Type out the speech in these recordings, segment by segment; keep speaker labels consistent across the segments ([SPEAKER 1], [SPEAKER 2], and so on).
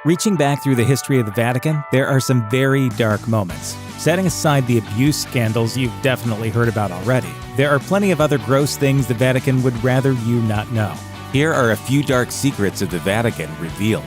[SPEAKER 1] Reaching back through the history of the Vatican, there are some very dark moments. Setting aside the abuse scandals you've definitely heard about already, there are plenty of other gross things the Vatican would rather you not know.
[SPEAKER 2] Here are a few dark secrets of the Vatican revealed.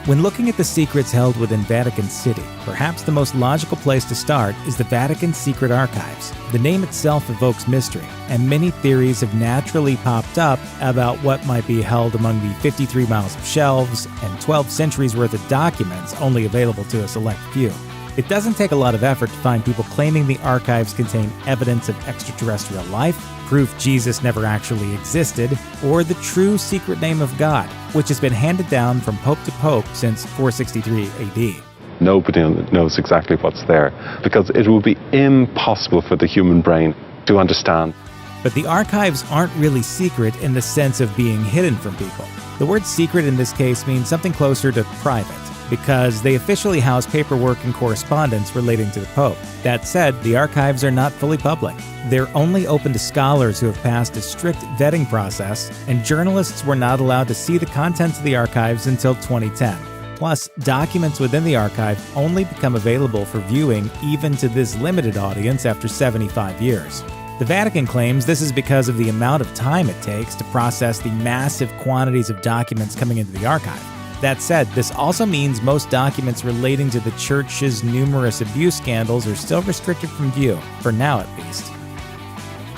[SPEAKER 1] When looking at the secrets held within Vatican City, perhaps the most logical place to start is the Vatican Secret Archives. The name itself evokes mystery, and many theories have naturally popped up about what might be held among the 53 miles of shelves and 12 centuries worth of documents only available to a select few. It doesn't take a lot of effort to find people claiming the archives contain evidence of extraterrestrial life, proof Jesus never actually existed, or the true secret name of God, which has been handed down from pope to pope since 463 AD.
[SPEAKER 3] Nobody knows exactly what's there because it will be impossible for the human brain to understand.
[SPEAKER 1] But the archives aren't really secret in the sense of being hidden from people. The word secret in this case means something closer to private, because they officially house paperwork and correspondence relating to the Pope. That said, the archives are not fully public. They're only open to scholars who have passed a strict vetting process, and journalists were not allowed to see the contents of the archives until 2010. Plus, documents within the archive only become available for viewing even to this limited audience after 75 years. The Vatican claims this is because of the amount of time it takes to process the massive quantities of documents coming into the archive. That said, this also means most documents relating to the Church's numerous abuse scandals are still restricted from view, for now at least.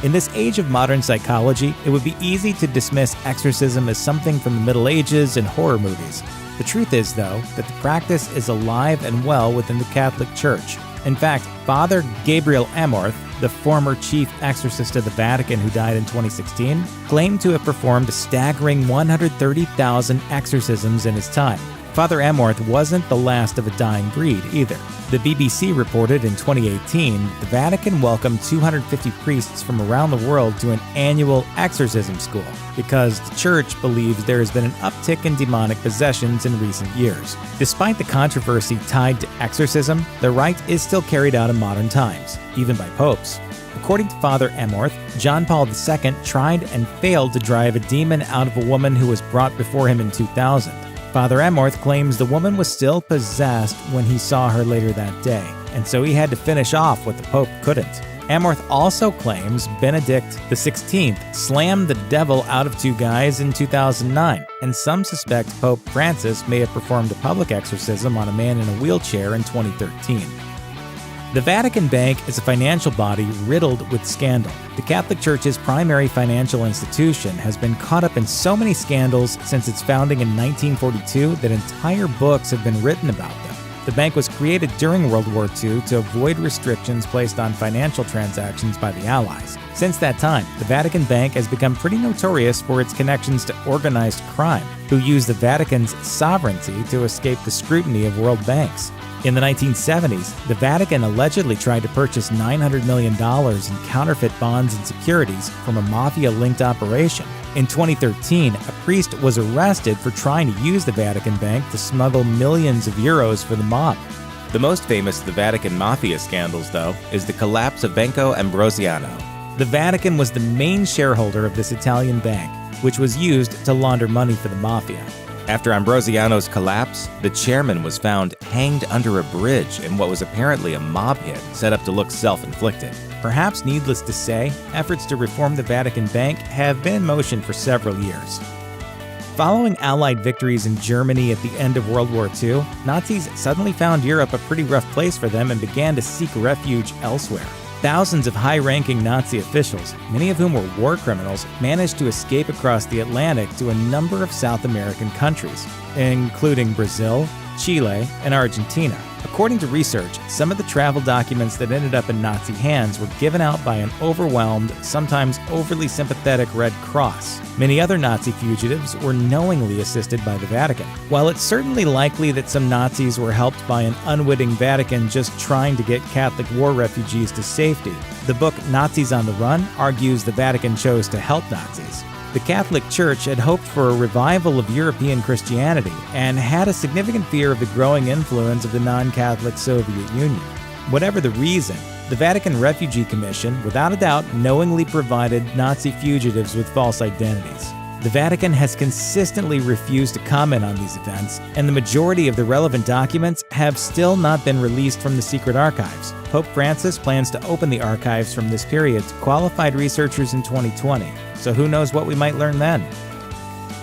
[SPEAKER 1] In this age of modern psychology, it would be easy to dismiss exorcism as something from the Middle Ages and horror movies. The truth is, though, that the practice is alive and well within the Catholic Church. In fact, Father Gabriel Amorth, the former chief exorcist of the Vatican who died in 2016, claimed to have performed a staggering 130,000 exorcisms in his time. Father Amorth wasn't the last of a dying breed either. The BBC reported in 2018 the Vatican welcomed 250 priests from around the world to an annual exorcism school because the Church believes there has been an uptick in demonic possessions in recent years. Despite the controversy tied to exorcism, the rite is still carried out in modern times, even by popes. According to Father Amorth, John Paul II tried and failed to drive a demon out of a woman who was brought before him in 2000. Father Amorth claims the woman was still possessed when he saw her later that day, and so he had to finish off what the Pope couldn't. Amorth also claims Benedict XVI slammed the devil out of two guys in 2009, and some suspect Pope Francis may have performed a public exorcism on a man in a wheelchair in 2013. The Vatican Bank is a financial body riddled with scandal. The Catholic Church's primary financial institution has been caught up in so many scandals since its founding in 1942 that entire books have been written about them. The bank was created during World War II to avoid restrictions placed on financial transactions by the Allies. Since that time, the Vatican Bank has become pretty notorious for its connections to organized crime, who use the Vatican's sovereignty to escape the scrutiny of world banks. In the 1970s, the Vatican allegedly tried to purchase $900 million in counterfeit bonds and securities from a mafia-linked operation. In 2013, a priest was arrested for trying to use the Vatican Bank to smuggle millions of euros for the mob.
[SPEAKER 2] The most famous of the Vatican mafia scandals, though, is the collapse of Banco Ambrosiano.
[SPEAKER 1] The Vatican was the main shareholder of this Italian bank, which was used to launder money for the mafia.
[SPEAKER 2] After Ambrosiano's collapse, the chairman was found hanged under a bridge in what was apparently a mob hit set up to look self-inflicted.
[SPEAKER 1] Perhaps needless to say, efforts to reform the Vatican Bank have been in motion for several years. Following Allied victories in Germany at the end of World War II, Nazis suddenly found Europe a pretty rough place for them and began to seek refuge elsewhere. Thousands of high-ranking Nazi officials, many of whom were war criminals, managed to escape across the Atlantic to a number of South American countries, including Brazil, Chile, and Argentina. According to research, some of the travel documents that ended up in Nazi hands were given out by an overwhelmed, sometimes overly sympathetic Red Cross. Many other Nazi fugitives were knowingly assisted by the Vatican. While it's certainly likely that some Nazis were helped by an unwitting Vatican just trying to get Catholic war refugees to safety, the book Nazis on the Run argues the Vatican chose to help Nazis. The Catholic Church had hoped for a revival of European Christianity and had a significant fear of the growing influence of the non-Catholic Soviet Union. Whatever the reason, the Vatican Refugee Commission, without a doubt, knowingly provided Nazi fugitives with false identities. The Vatican has consistently refused to comment on these events, and the majority of the relevant documents have still not been released from the secret archives. Pope Francis plans to open the archives from this period to qualified researchers in 2020, so who knows what we might learn then.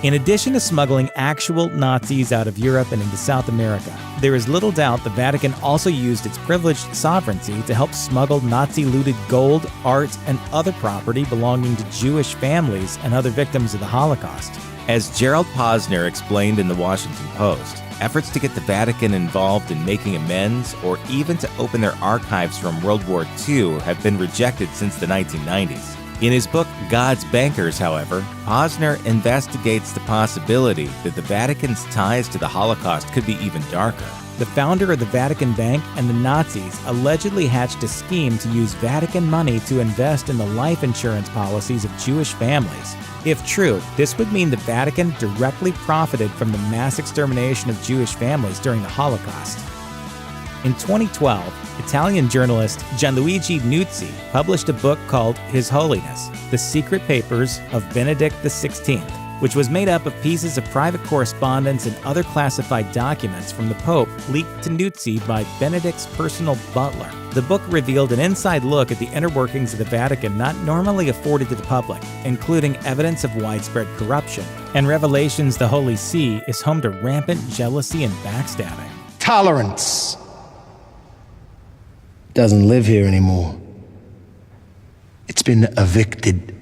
[SPEAKER 1] In addition to smuggling actual Nazis out of Europe and into South America, there is little doubt the Vatican also used its privileged sovereignty to help smuggle Nazi-looted gold, art, and other property belonging to Jewish families and other victims of the Holocaust.
[SPEAKER 2] As Gerald Posner explained in the Washington Post, efforts to get the Vatican involved in making amends or even to open their archives from World War II have been rejected since the 1990s. In his book, God's Bankers, however, Posner investigates the possibility that the Vatican's ties to the Holocaust could be even darker.
[SPEAKER 1] The founder of the Vatican Bank and the Nazis allegedly hatched a scheme to use Vatican money to invest in the life insurance policies of Jewish families. If true, this would mean the Vatican directly profited from the mass extermination of Jewish families during the Holocaust. In 2012, Italian journalist Gianluigi Nuzzi published a book called His Holiness, The Secret Papers of Benedict XVI, which was made up of pieces of private correspondence and other classified documents from the Pope leaked to Nuzzi by Benedict's personal butler. The book revealed an inside look at the inner workings of the Vatican not normally afforded to the public, including evidence of widespread corruption, and revelations the Holy See is home to rampant jealousy and backstabbing.
[SPEAKER 4] Tolerance doesn't live here anymore. It's been evicted.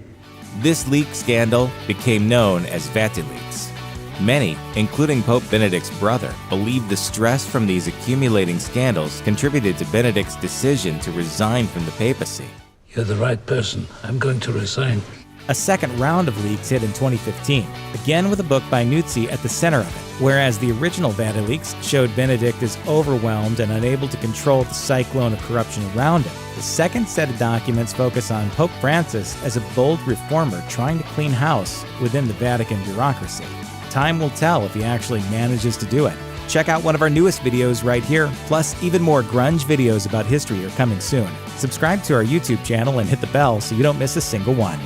[SPEAKER 2] This leak scandal became known as VATILeaks. Many, including Pope Benedict's brother, believe the stress from these accumulating scandals contributed to Benedict's decision to resign from the papacy.
[SPEAKER 5] You're the right person. I'm going to resign.
[SPEAKER 1] A second round of leaks hit in 2015, again with a book by Nuzzi at the center of it. Whereas the original VATILeaks showed Benedict as overwhelmed and unable to control the cyclone of corruption around him, the second set of documents focus on Pope Francis as a bold reformer trying to clean house within the Vatican bureaucracy. Time will tell if he actually manages to do it. Check out one of our newest videos right here, plus even more grunge videos about history are coming soon. Subscribe to our YouTube channel and hit the bell so you don't miss a single one.